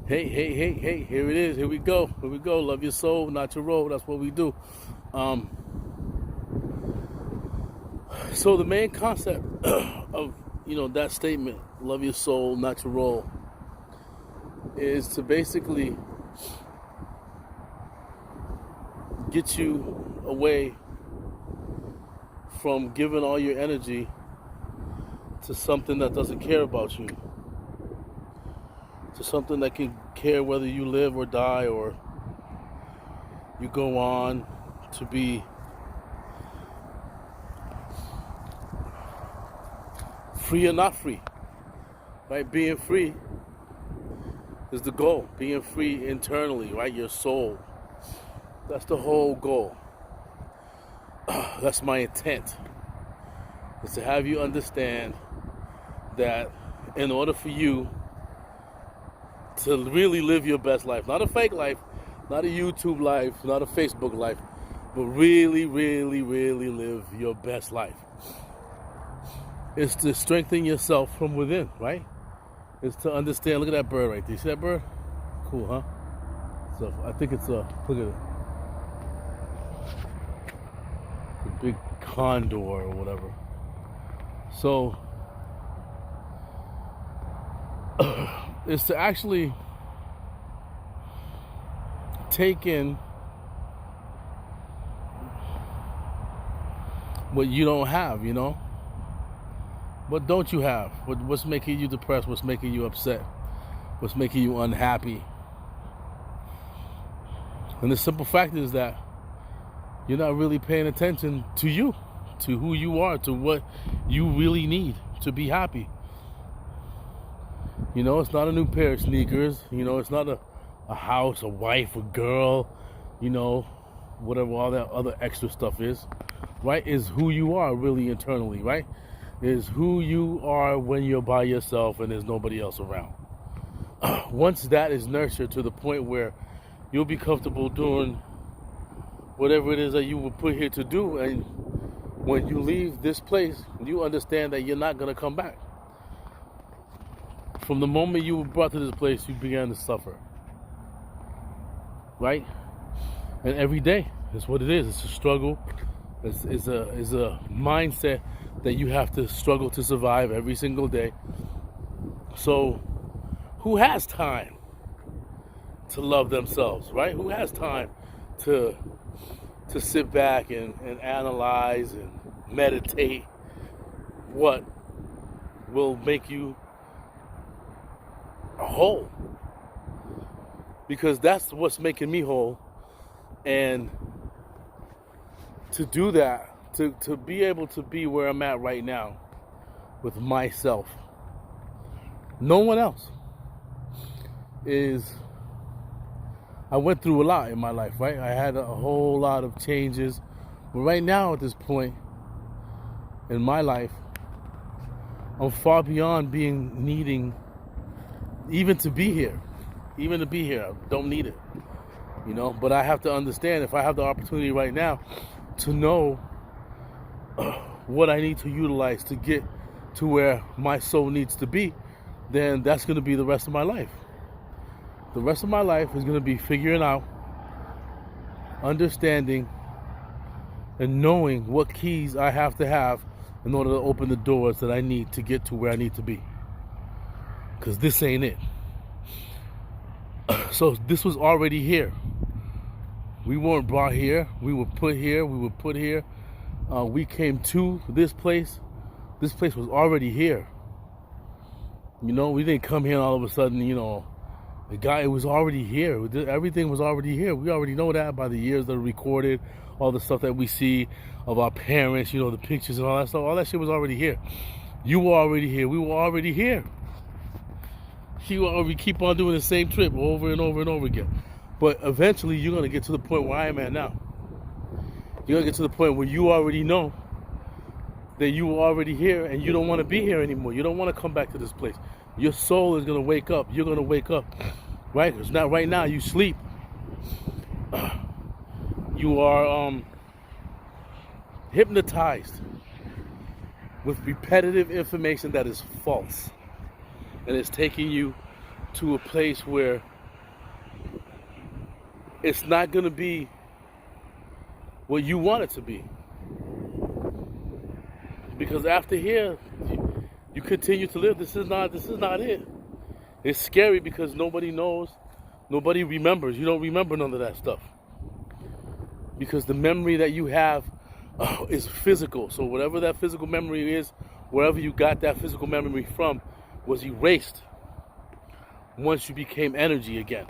Hey, hey, hey, hey, here it is. Here we go. Here we go. Love your soul, not your role. That's what we do. Um, so the main concept of, that statement, love your soul, not your role, is to basically get you away from giving all your energy to something that doesn't care about you, to something that can care whether you live or die, or you go on to be free or not free, right? Being free is the goal. Being free internally, right? Your soul. That's the whole goal. That's my intent. Is to have you understand that in order for you to really live your best life, not a fake life, not a YouTube life, not a Facebook life, but really, really, really live your best life, is to strengthen yourself from within, right? Is to understand. Look at that bird right there. See that bird? Cool, huh? So I think it's look at it. It's a big condor or whatever. So is to actually take in what you don't have, What don't you have? What's making you depressed? What's making you upset? What's making you unhappy? And the simple fact is that you're not really paying attention to you, to who you are, to what you really need to be happy. It's not a new pair of sneakers. It's not a house, a wife, a girl, whatever all that other extra stuff is, right? Is who you are really internally, right? Is who you are when you're by yourself and there's nobody else around. Once that is nurtured to the point where you'll be comfortable doing whatever it is that you were put here to do, and when you leave this place, you understand that you're not going to come back. From the moment you were brought to this place, you began to suffer, right? And every day is what it is. It's a struggle. It's a mindset that you have to struggle to survive every single day. So who has time to love themselves, right? Who has time to sit back and analyze and meditate what will make you whole? Because that's what's making me whole. And to do that, to be able to be where I'm at right now with myself, no one else is. I went through a lot in my life, right? I had a whole lot of changes. But right now at this point in my life, I'm far beyond needing even to be here. Even to be here, I don't need it. But I have to understand, if I have the opportunity right now to know what I need to utilize to get to where my soul needs to be, then that's going to be the rest of my life. The rest of my life is going to be figuring out, understanding, and knowing what keys I have to have in order to open the doors that I need to get to where I need to be. Because this ain't it. So this was already here. We weren't brought here. We were put here. We were put here. We came to this place. This place was already here. We didn't come here and all of a sudden, it was already here. Everything was already here. We already know that by the years that are recorded, all the stuff that we see of our parents, the pictures and all that stuff. All that shit was already here. You were already here. We were already here. We keep on doing the same trip over and over and over again. But eventually you're going to get to the point where I am at now. You're going to get to the point where you already know that you were already here and you don't want to be here anymore. You don't want to come back to this place. Your soul is going to wake up. You're going to wake up, right? Because not right now you sleep. You are hypnotized with repetitive information that is false. and it's taking you to a place where it's not going to be what you want it to be. Because after here, you continue to live. This is not it. It's scary because nobody knows, nobody remembers. You don't remember none of that stuff. Because the memory that you have is physical. So whatever that physical memory is, wherever you got that physical memory from, was erased once you became energy again.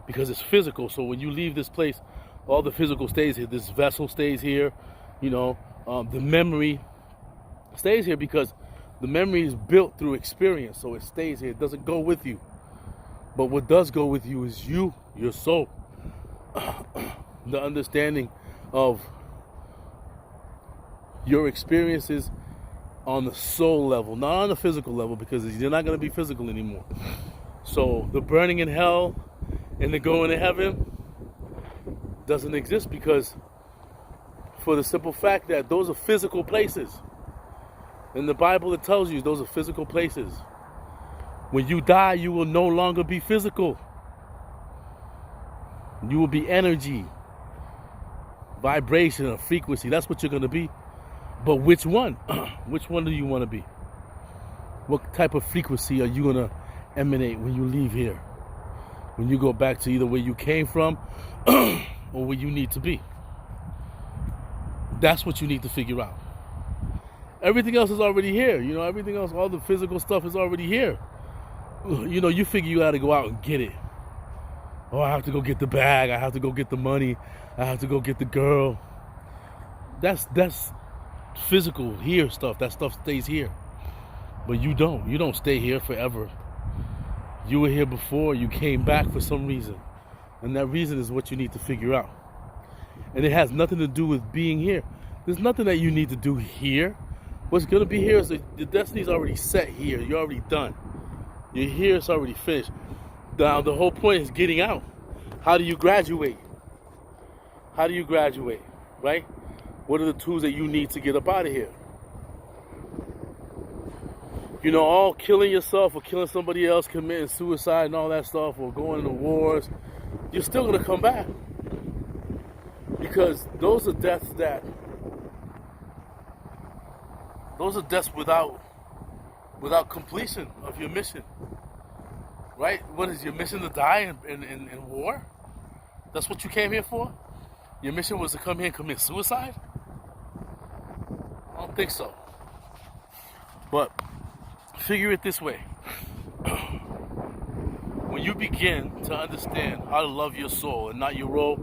Because it's physical. So when you leave this place, all the physical stays here. This vessel stays here. You know, the memory stays here because the memory is built through experience. So it stays here. It doesn't go with you. But what does go with you is you, your soul. The understanding of your experiences on the soul level, not on the physical level, because you're not going to be physical anymore. So the burning in hell and the going to heaven doesn't exist, because for the simple fact that those are physical places. In the Bible it tells you those are physical places. When you die, you will no longer be physical. You will be energy, vibration, or frequency. That's what you're going to be. But which one? Which one do you want to be? What type of frequency are you going to emanate when you leave here? When you go back to either where you came from or where you need to be. That's what you need to figure out. Everything else is already here. You know, everything else, all the physical stuff is already here. You know, you figure you got to go out and get it. Oh, I have to go get the bag. I have to go get the money. I have to go get the girl. That's physical here stuff. That stuff stays here. But you don't. You don't stay here forever. You were here before. You came back for some reason. And that reason is what you need to figure out. And it has nothing to do with being here. There's nothing that you need to do here. What's going to be here is the destiny's already set here. You're already done. You're here. It's already finished. Now, the whole point is getting out. How do you graduate? How do you graduate, right? What are the tools that you need to get up out of here? You know, all killing yourself or killing somebody else, committing suicide and all that stuff, or going into wars, you're still going to come back. Because those are deaths without completion of your mission. Right? What is your mission, to die in war? That's what you came here for? Your mission was to come here and commit suicide? I don't think so. But figure it this way. When you begin to understand how to love your soul and not your role,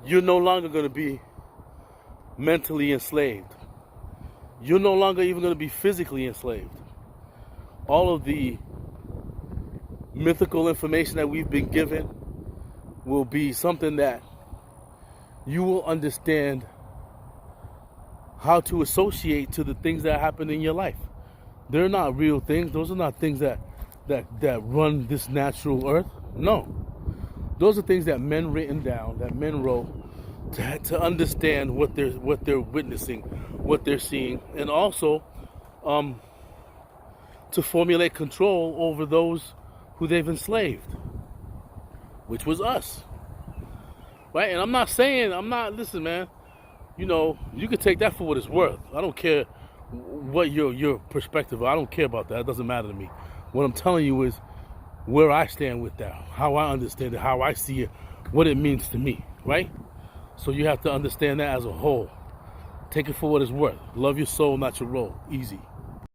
you're no longer going to be mentally enslaved. You're no longer even going to be physically enslaved. All of the mythical information that we've been given will be something that you will understand how to associate to the things that happen in your life. They're not real things. Those are not things that run this natural earth. No. Those are things that men written down, that men wrote to understand what they're witnessing, what they're seeing, and also to formulate control over those who they've enslaved, which was us, right? And listen, man, you know, you can take that for what it's worth. I don't care what your perspective, I don't care about that. It doesn't matter to me. What I'm telling you is where I stand with that, how I understand it, how I see it, what it means to me, right? So you have to understand that as a whole. Take it for what it's worth. Love your soul, not your role. Easy.